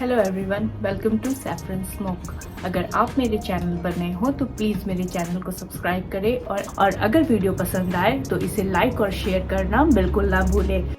Hello everyone, welcome to saffron smoke. अगर आप मेरे चैनल पर नए हो तो प्लीज़ मेरे चैनल को सब्सक्राइब करें और अगर वीडियो पसंद आए तो इसे लाइक और शेयर करना बिल्कुल ना भूलें।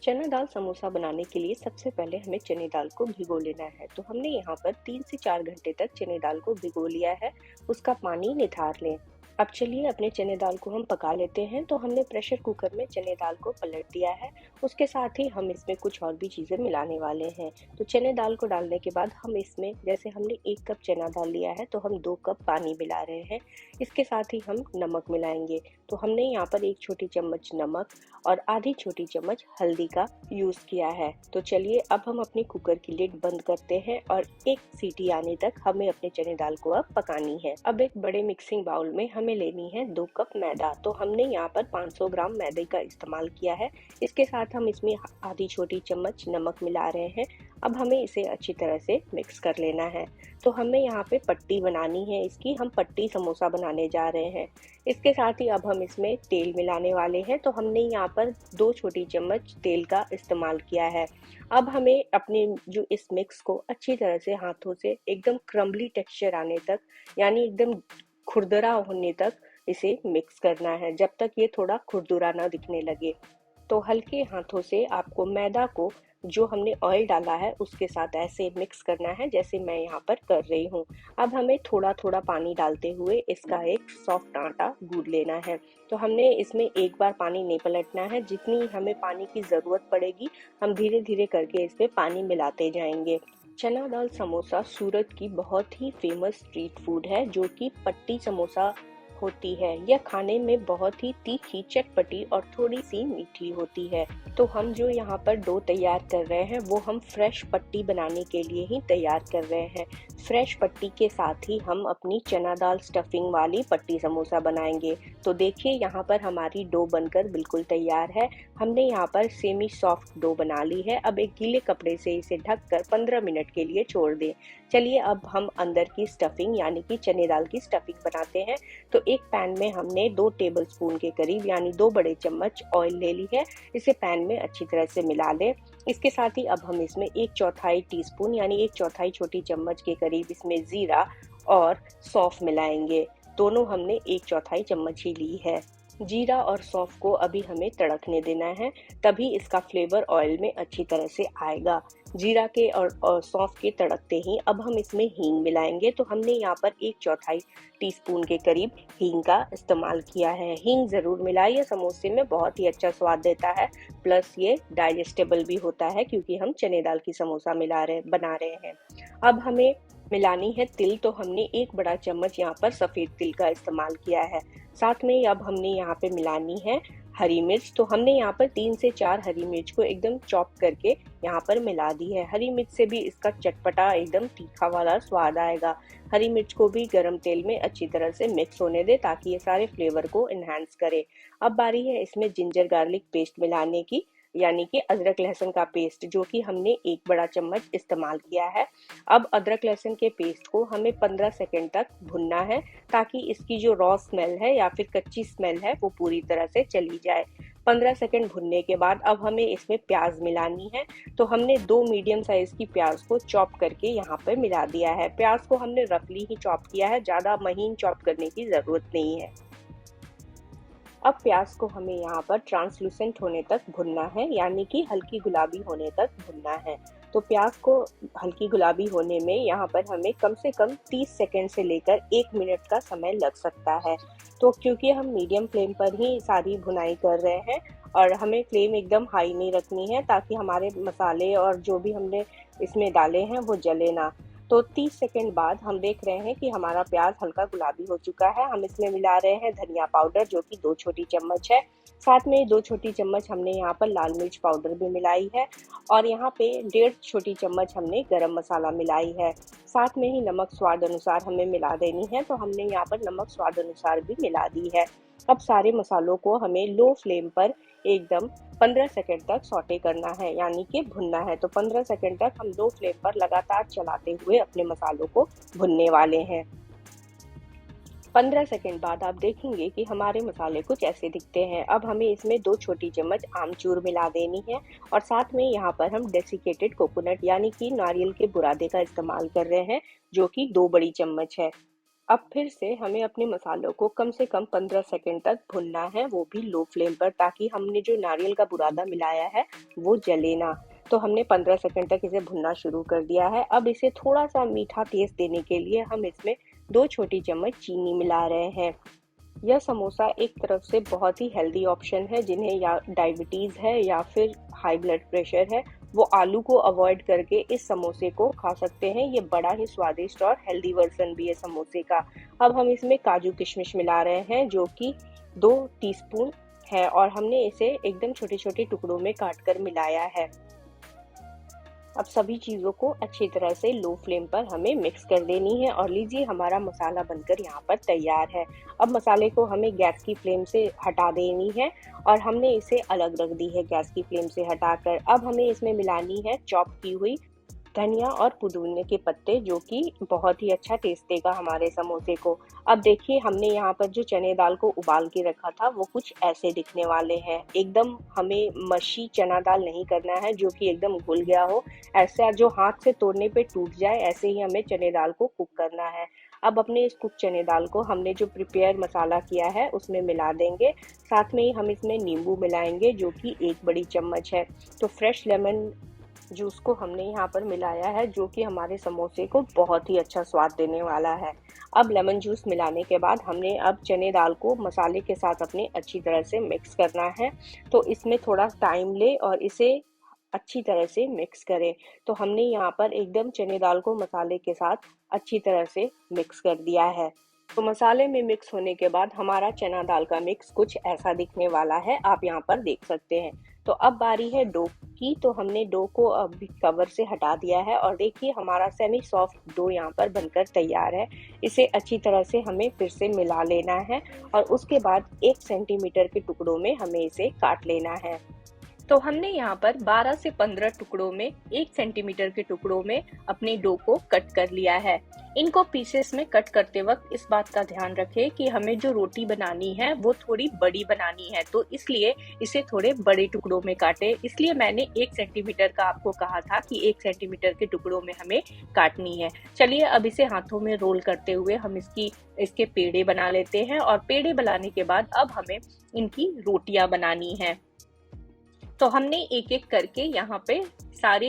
चना दाल समोसा बनाने के लिए सबसे पहले हमें चने दाल को भिगो लेना है। तो हमने यहाँ पर 3 से 4 घंटे तक चने दाल को भिगो लिया है, उसका पानी निथार लें। अब चलिए अपने चने दाल को हम पका लेते हैं। तो हमने प्रेशर कुकर में चने दाल को पलट दिया है, उसके साथ ही हम इसमें कुछ और भी चीज़ें मिलाने वाले हैं। तो चने दाल को डालने के बाद हम इसमें, जैसे हमने 1 कप चना दाल लिया है तो हम 2 कप पानी मिला रहे हैं। इसके साथ ही हम नमक मिलाएंगे। तो हमने यहाँ पर 1 छोटी चम्मच नमक और आधी छोटी चम्मच हल्दी का यूज़ किया है। तो चलिए अब हम अपनी कुकर की लिड बंद करते हैं और 1 सीटी आने तक हमें अपने चने दाल को अब पकानी है। अब एक बड़े मिक्सिंग बाउल में हमें लेनी है 2 कप मैदा। तो हमने यहाँ पर 500 ग्राम मैदे का इस्तेमाल किया है। इसके साथ हम इसमें आधी छोटी चम्मच नमक मिला रहे हैं। अब हमें इसे अच्छी तरह से मिक्स कर लेना है। तो हमें यहाँ पे पट्टी बनानी है इसकी, हम पट्टी समोसा बनाने जा रहे हैं। इसके साथ ही अब हम इसमें तेल मिलाने वाले हैं। तो हमने यहाँ पर 2 छोटी चम्मच तेल का इस्तेमाल किया है। अब हमें अपने जो इस मिक्स को अच्छी तरह से हाथों से एकदम क्रम्बली टेक्सचर आने तक, यानी एकदम खुरदरा होने तक इसे मिक्स करना है, जब तक ये थोड़ा खुरदुरा ना दिखने लगे। तो हल्के हाथों से आपको मैदा को, जो हमने ऑयल डाला है उसके साथ ऐसे मिक्स करना है जैसे मैं यहाँ पर कर रही हूँ। अब हमें थोड़ा थोड़ा पानी डालते हुए इसका एक सॉफ्ट आटा गूंद लेना है। तो हमने इसमें एक बार पानी नहीं पलटना है, जितनी हमें पानी की ज़रूरत पड़ेगी हम धीरे धीरे करके इसमें पानी मिलाते जाएंगे। चना दाल समोसा सूरत की बहुत ही फेमस स्ट्रीट फूड है, जो कि पट्टी समोसा होती है। यह खाने में बहुत ही तीखी, चटपटी और थोड़ी सी मीठी होती है। तो हम जो यहाँ पर डो तैयार कर रहे हैं वो हम फ्रेश पट्टी बनाने के लिए ही तैयार कर रहे हैं। फ्रेश पट्टी के साथ ही हम अपनी चना दाल स्टफिंग वाली पट्टी समोसा बनाएंगे। तो देखिए यहाँ पर हमारी डो बनकर बिल्कुल तैयार है। हमने यहाँ पर सेमी सॉफ्ट डो बना ली है। अब एक गीले कपड़े से इसे ढककर 15 मिनट के लिए छोड़ दें। चलिए अब हम अंदर की स्टफिंग यानी कि चने दाल की स्टफिंग बनाते हैं। तो एक पैन में हमने 2 टेबलस्पून के करीब यानी 2 बड़े चम्मच ऑयल ले ली है। इसे पैन में अच्छी तरह से मिला लें। इसके साथ ही अब हम इसमें 1/4 टीस्पून यानी 1/4 छोटी चम्मच के करीब इसमें जीरा और सौंफ मिलाएंगे। दोनों हमने 1/4 चम्मच ही ली है। जीरा और सौंफ को अभी हमें तड़कने देना है, तभी इसका फ्लेवर ऑयल में अच्छी तरह से आएगा। जीरा के और सौंफ के तड़कते ही अब हम इसमें हींग मिलाएंगे। तो हमने यहाँ पर 1/4 टीस्पून के करीब हींग का इस्तेमाल किया है। हींग ज़रूर मिलाइए, समोसे में बहुत ही अच्छा स्वाद देता है, प्लस ये डाइजेस्टेबल भी होता है क्योंकि हम चने दाल की समोसा बना रहे हैं। अब हमें मिलानी है तिल। तो हमने 1 बड़ा चम्मच यहाँ पर सफ़ेद तिल का इस्तेमाल किया है। साथ में अब हमने यहाँ पे मिलानी है हरी मिर्च। तो हमने यहाँ पर 3 से 4 हरी मिर्च को एकदम चॉप करके यहाँ पर मिला दी है। हरी मिर्च से भी इसका चटपटा एकदम तीखा वाला स्वाद आएगा। हरी मिर्च को भी गरम तेल में अच्छी तरह से मिक्स होने दे ताकि ये सारे फ्लेवर को इन्हांस करे। अब बारी है इसमें जिंजर गार्लिक पेस्ट मिलाने की, यानी कि अदरक लहसुन का पेस्ट, जो कि हमने 1 बड़ा चम्मच इस्तेमाल किया है। अब अदरक लहसुन के पेस्ट को हमें 15 सेकंड तक भुनना है ताकि इसकी जो रॉ स्मेल है या फिर कच्ची स्मेल है वो पूरी तरह से चली जाए। 15 सेकंड भुनने के बाद अब हमें इसमें प्याज मिलानी है। तो हमने 2 मीडियम साइज की प्याज को चॉप करके यहाँ पर मिला दिया है। प्याज को हमने रफली ही चॉप किया है, ज़्यादा महीन चॉप करने की ज़रूरत नहीं है। अब प्याज को हमें यहाँ पर ट्रांसलूसेंट होने तक भुनना है, यानी कि हल्की गुलाबी होने तक भुनना है। तो प्याज को हल्की गुलाबी होने में यहाँ पर हमें कम से कम 30 सेकंड से लेकर 1 मिनट का समय लग सकता है। तो क्योंकि हम मीडियम फ्लेम पर ही सारी भुनाई कर रहे हैं और हमें फ्लेम एकदम हाई नहीं रखनी है ताकि हमारे मसाले और जो भी हमने इसमें डाले हैं वो जले ना। तो 30 सेकंड बाद हम देख रहे हैं कि हमारा प्याज हल्का गुलाबी हो चुका है। हम इसमें मिला रहे हैं धनिया पाउडर, जो कि 2 छोटी चम्मच है। साथ में 2 छोटी चम्मच हमने यहाँ पर लाल मिर्च पाउडर भी मिलाई है और यहाँ पे 1.5 छोटी चम्मच हमने गरम मसाला मिलाई है। साथ में ही नमक स्वाद अनुसार हमें मिला देनी है। तो हमने यहाँ पर नमक स्वाद अनुसार भी मिला दी है। अब सारे मसालों को हमें लो फ्लेम पर एकदम 15 सेकंड तक सौटे करना है, यानी कि भुनना है। तो 15 सेकंड तक हम लो फ्लेम पर लगातार चलाते हुए अपने मसालों को भुनने वाले हैं। 15 सेकंड बाद आप देखेंगे कि हमारे मसाले कुछ ऐसे दिखते हैं। अब हमें इसमें 2 छोटी चम्मच आमचूर मिला देनी है और साथ में यहाँ पर हम डेसिकेटेड कोकोनट यानी कि नारियल के बुरादे का इस्तेमाल कर रहे हैं, जो कि 2 बड़ी चम्मच है। अब फिर से हमें अपने मसालों को कम से कम 15 सेकंड तक भुनना है, वो भी लो फ्लेम पर, ताकि हमने जो नारियल का बुरादा मिलाया है वो जले ना। तो हमने 15 सेकंड तक इसे भुनना शुरू कर दिया है। अब इसे थोड़ा सा मीठा टेस्ट देने के लिए हम इसमें 2 छोटी चम्मच चीनी मिला रहे हैं। यह समोसा एक तरफ से बहुत ही हेल्दी ऑप्शन है, जिन्हें या डायबिटीज़ है या फिर हाई ब्लड प्रेशर है, वो आलू को अवॉइड करके इस समोसे को खा सकते हैं। ये बड़ा ही स्वादिष्ट और हेल्दी वर्जन भी है समोसे का। अब हम इसमें काजू किशमिश मिला रहे हैं, जो कि 2 टीस्पून है और हमने इसे एकदम छोटे छोटे टुकड़ों में काट कर मिलाया है। अब सभी चीज़ों को अच्छी तरह से लो फ्लेम पर हमें मिक्स कर देनी है और लीजिए हमारा मसाला बनकर यहाँ पर तैयार है। अब मसाले को हमें गैस की फ्लेम से हटा देनी है और हमने इसे अलग रख दी है गैस की फ्लेम से हटाकर। अब हमें इसमें मिलानी है चॉप की हुई धनिया और पुदीने के पत्ते, जो कि बहुत ही अच्छा टेस्ट देगा हमारे समोसे को। अब देखिए हमने यहाँ पर जो चने दाल को उबाल के रखा था वो कुछ ऐसे दिखने वाले हैं। एकदम हमें मशी चना दाल नहीं करना है जो कि एकदम घुल गया हो, ऐसा जो हाथ से तोड़ने पे टूट जाए, ऐसे ही हमें चने दाल को कुक करना है। अब अपने इस कुक चने दाल को हमने जो प्रिपेयर मसाला किया है उसमें मिला देंगे। साथ में ही हम इसमें नींबू मिलाएंगे, जो कि 1 बड़ी चम्मच है। तो फ्रेश लेमन जूस को हमने यहाँ पर मिलाया है, जो कि हमारे समोसे को बहुत ही अच्छा स्वाद देने वाला है। अब लेमन जूस मिलाने के बाद हमने अब चने दाल को मसाले के साथ अपने अच्छी तरह से मिक्स करना है। तो इसमें थोड़ा टाइम ले और इसे अच्छी तरह से मिक्स करें। तो हमने यहाँ पर एकदम चने दाल को मसाले के साथ अच्छी तरह से मिक्स कर दिया है। तो मसाले में मिक्स होने के बाद हमारा चना दाल का मिक्स कुछ ऐसा दिखने वाला है, आप यहाँ पर देख सकते हैं। तो अब बारी है डो की। तो हमने डो को अभी कवर से हटा दिया है और देखिए हमारा सेमी सॉफ्ट डो यहाँ पर बनकर तैयार है। इसे अच्छी तरह से हमें फिर से मिला लेना है और उसके बाद 1 सेंटीमीटर के टुकड़ों में हमें इसे काट लेना है। तो हमने यहाँ पर 12 से 15 टुकड़ों में 1 सेंटीमीटर के टुकड़ों में अपने डो को कट कर लिया है। इनको पीसेस में कट करते वक्त इस बात का ध्यान रखें कि हमें जो रोटी बनानी है वो थोड़ी बड़ी बनानी है, तो इसलिए इसे थोड़े बड़े टुकड़ों में काटे। इसलिए मैंने 1 सेंटीमीटर का आपको कहा था कि 1 सेंटीमीटर के टुकड़ों में हमें काटनी है। चलिए अब इसे हाथों में रोल करते हुए हम इसके पेड़े बना लेते हैं और पेड़े बनाने के बाद अब हमें इनकी रोटियां बनानी है। तो हमने एक एक करके यहाँ पे सारे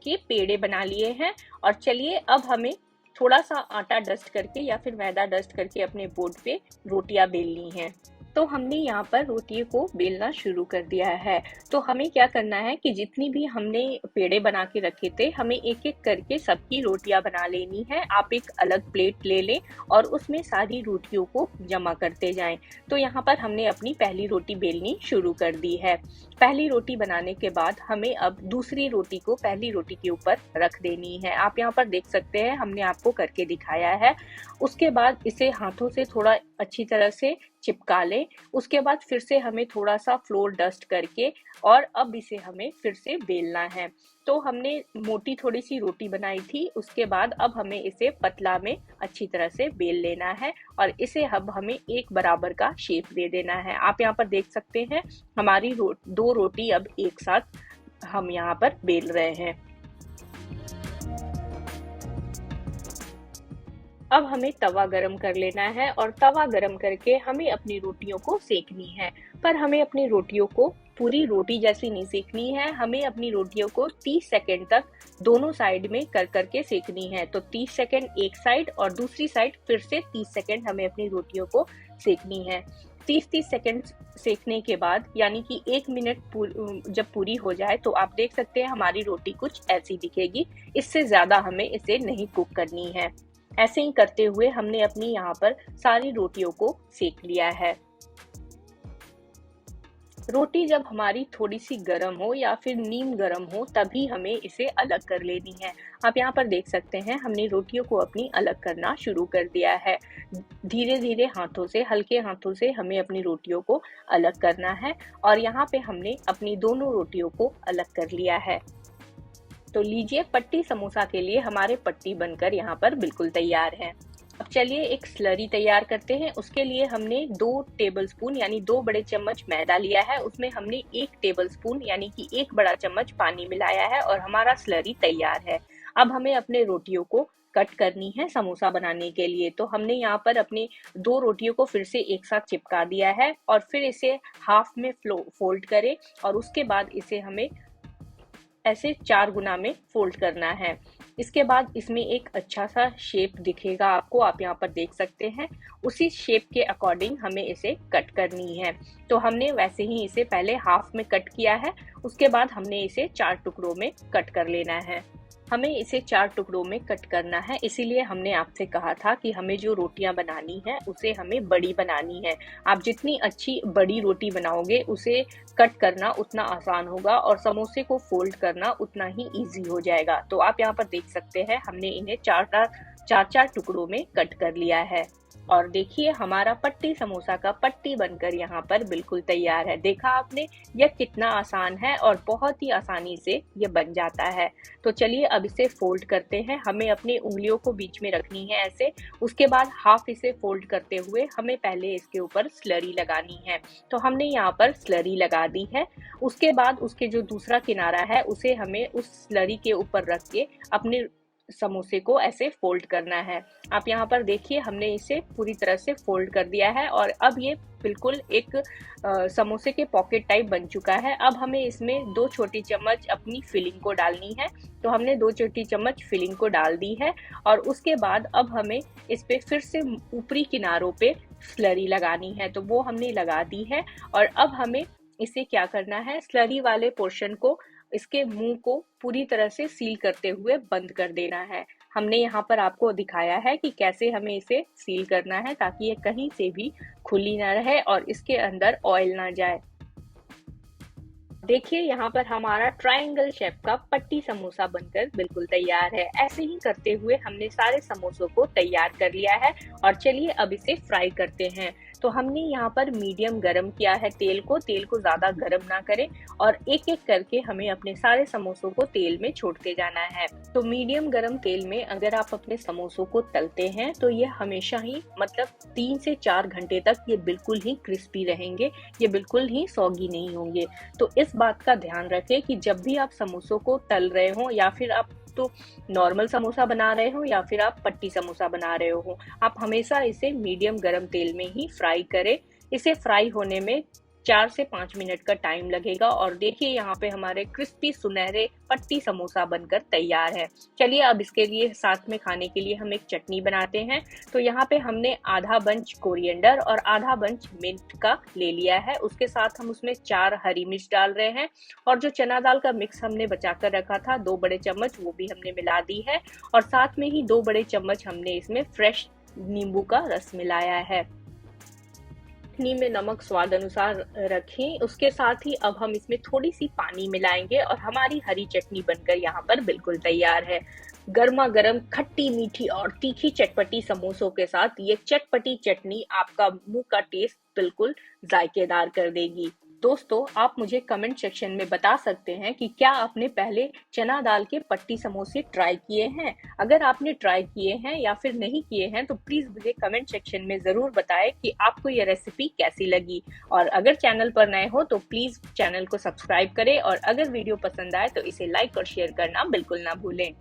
के पेड़े बना लिए हैं और चलिए अब हमें थोड़ा सा आटा डस्ट करके या फिर मैदा डस्ट करके अपने बोर्ड पे रोटियां बेलनी है। तो हमने यहाँ पर रोटियों को बेलना शुरू कर दिया है। तो हमें क्या करना है कि जितनी भी हमने पेड़े बना के रखे थे, हमें एक एक करके सबकी रोटियां बना लेनी है। आप एक अलग प्लेट ले लें और उसमें सारी रोटियों को जमा करते जाएं। तो यहाँ पर हमने अपनी पहली रोटी बेलनी शुरू कर दी है। पहली रोटी बनाने के बाद हमें अब दूसरी रोटी को पहली रोटी के ऊपर रख देनी है। आप यहाँ पर देख सकते हैं, हमने आपको करके दिखाया है। उसके बाद इसे हाथों से थोड़ा अच्छी तरह से चिपका लें। उसके बाद फिर से हमें थोड़ा सा फ्लोर डस्ट करके और अब इसे हमें फिर से बेलना है। तो हमने मोटी थोड़ी सी रोटी बनाई थी, उसके बाद अब हमें इसे पतला में अच्छी तरह से बेल लेना है और इसे अब हमें एक बराबर का शेप दे देना है। आप यहाँ पर देख सकते हैं हमारी 2 रोटी अब एक साथ हम यहाँ पर बेल रहे हैं। अब हमें तवा गरम कर लेना है और तवा गरम करके हमें अपनी रोटियों को सेकनी है। पर हमें अपनी रोटियों को पूरी रोटी जैसी नहीं सेकनी है, हमें अपनी रोटियों को 30 सेकंड तक दोनों साइड में कर करके सेकनी है। तो 30 सेकंड एक साइड और दूसरी साइड फिर से 30 सेकंड हमें अपनी रोटियों को सेकनी है। 30-30 सेकंड सेकने के बाद यानी कि 1 मिनट जब पूरी हो जाए तो आप देख सकते हैं हमारी रोटी कुछ ऐसी दिखेगी। इससे ज्यादा हमें इसे नहीं कुक करनी है। ऐसे ही करते हुए हमने अपनी यहाँ पर सारी रोटियों को सेक लिया है। रोटी जब हमारी थोड़ी सी गर्म हो या फिर नीम गर्म हो तभी हमें इसे अलग कर लेनी है। आप यहाँ पर देख सकते हैं हमने रोटियों को अपनी अलग करना शुरू कर दिया है। धीरे धीरे हाथों से, हल्के हाथों से हमें अपनी रोटियों को अलग करना है और यहाँ पे हमने अपनी दोनों रोटियों को अलग कर लिया है। तो लीजिए, पट्टी समोसा के लिए हमारे पट्टी बनकर यहाँ पर बिल्कुल तैयार है। अब चलिए एक स्लरी तैयार करते हैं। उसके लिए हमने 2 टेबलस्पून यानी 2 बड़े चम्मच मैदा लिया है, उसमें हमने 1 टेबलस्पून यानी कि 1 बड़ा चम्मच पानी मिलाया है और हमारा स्लरी तैयार है। अब हमें अपने रोटियों को कट करनी है समोसा बनाने के लिए। तो हमने यहाँ पर अपनी 2 रोटियों को फिर से एक साथ चिपका दिया है और फिर इसे हाफ में फोल्ड करें और उसके बाद इसे हमें ऐसे 4 गुना में फोल्ड करना है। इसके बाद इसमें एक अच्छा सा शेप दिखेगा आपको, आप यहाँ पर देख सकते हैं। उसी शेप के अकॉर्डिंग हमें इसे कट करनी है। तो हमने वैसे ही इसे पहले हाफ में कट किया है, उसके बाद हमने इसे 4 टुकड़ों में कट कर लेना है। हमें इसे 4 टुकड़ों में कट करना है, इसीलिए हमने आपसे कहा था कि हमें जो रोटियां बनानी है उसे हमें बड़ी बनानी है। आप जितनी अच्छी बड़ी रोटी बनाओगे उसे कट करना उतना आसान होगा और समोसे को फोल्ड करना उतना ही इजी हो जाएगा। तो आप यहाँ पर देख सकते हैं हमने इन्हें 4 टुकड़ों में कट कर लिया है और देखिए हमारा पट्टी समोसा का पट्टी बनकर यहाँ पर बिल्कुल तैयार है। देखा आपने यह कितना आसान है और बहुत ही आसानी से ये बन जाता है। तो चलिए अब इसे फोल्ड करते हैं। हमें अपनी उंगलियों को बीच में रखनी है ऐसे। उसके बाद हाफ इसे फोल्ड करते हुए हमें पहले इसके ऊपर स्लरी लगानी है। तो हमने यहाँ पर स्लरी लगा दी है। उसके बाद उसके जो दूसरा किनारा है उसे हमें उस स्लरी के ऊपर रख के अपने समोसे को ऐसे फोल्ड करना है। आप यहाँ पर देखिए हमने इसे पूरी तरह से फोल्ड कर दिया है और अब ये बिल्कुल एक समोसे के पॉकेट टाइप बन चुका है। अब हमें इसमें 2 छोटी चम्मच अपनी फिलिंग को डालनी है। तो हमने 2 छोटी चम्मच फिलिंग को डाल दी है और उसके बाद अब हमें इस पे फिर से ऊपरी किनारों पे स्लरी लगानी है। तो वो हमने लगा दी है और अब हमें इसे क्या करना है, स्लरी वाले पोर्शन को, इसके मुंह को पूरी तरह से सील करते हुए बंद कर देना है। हमने यहाँ पर आपको दिखाया है कि कैसे हमें इसे सील करना है ताकि ये कहीं से भी खुली ना रहे और इसके अंदर ऑयल ना जाए। देखिए यहाँ पर हमारा ट्रायंगल शेप का पट्टी समोसा बनकर बिल्कुल तैयार है। ऐसे ही करते हुए हमने सारे समोसों को तैयार कर लिया है और चलिए अब इसे फ्राई करते हैं। तो हमने यहाँ पर मीडियम गरम किया है तेल को ज्यादा गरम ना करें और एक एक करके हमें अपने सारे समोसों को तेल में छोड़ते जाना है। तो मीडियम गरम तेल में अगर आप अपने समोसों को तलते हैं तो ये हमेशा ही मतलब 3 से 4 घंटे तक ये बिल्कुल ही क्रिस्पी रहेंगे, ये बिल्कुल ही सॉगी नहीं होंगे। तो इस बात का ध्यान रखें कि जब भी आप समोसों को तल रहे हो या फिर आप तो नॉर्मल समोसा बना रहे हो या फिर आप पट्टी समोसा बना रहे हो, आप हमेशा इसे मीडियम गरम तेल में ही फ्राई करें। इसे फ्राई होने में 4 से 5 मिनट का टाइम लगेगा और देखिए यहाँ पे हमारे क्रिस्पी सुनहरे पट्टी समोसा बनकर तैयार है। चलिए अब इसके लिए साथ में खाने के लिए हम एक चटनी बनाते हैं। तो यहाँ पे हमने आधा बंच कोरिएंडर और आधा बंच मिंट का ले लिया है। उसके साथ हम उसमें 4 हरी मिर्च डाल रहे हैं और जो चना दाल का मिक्स हमने बचा कर रखा था 2 बड़े चम्मच, वो भी हमने मिला दी है और साथ में ही 2 बड़े चम्मच हमने इसमें फ्रेश नींबू का रस मिलाया है। चटनी में नमक स्वाद अनुसार रखें। उसके साथ ही अब हम इसमें थोड़ी सी पानी मिलाएंगे और हमारी हरी चटनी बनकर यहाँ पर बिल्कुल तैयार है। गर्मा गर्म खट्टी मीठी और तीखी चटपटी समोसों के साथ ये चटपटी चटनी आपका मुंह का टेस्ट बिल्कुल जायकेदार कर देगी। दोस्तों आप मुझे कमेंट सेक्शन में बता सकते हैं कि क्या आपने पहले चना दाल के पट्टी समोसे ट्राई किए हैं। अगर आपने ट्राई किए हैं या फिर नहीं किए हैं तो प्लीज मुझे कमेंट सेक्शन में जरूर बताएं कि आपको ये रेसिपी कैसी लगी। और अगर चैनल पर नए हो तो प्लीज चैनल को सब्सक्राइब करें और अगर वीडियो पसंद आए तो इसे लाइक और शेयर करना बिल्कुल ना भूलें।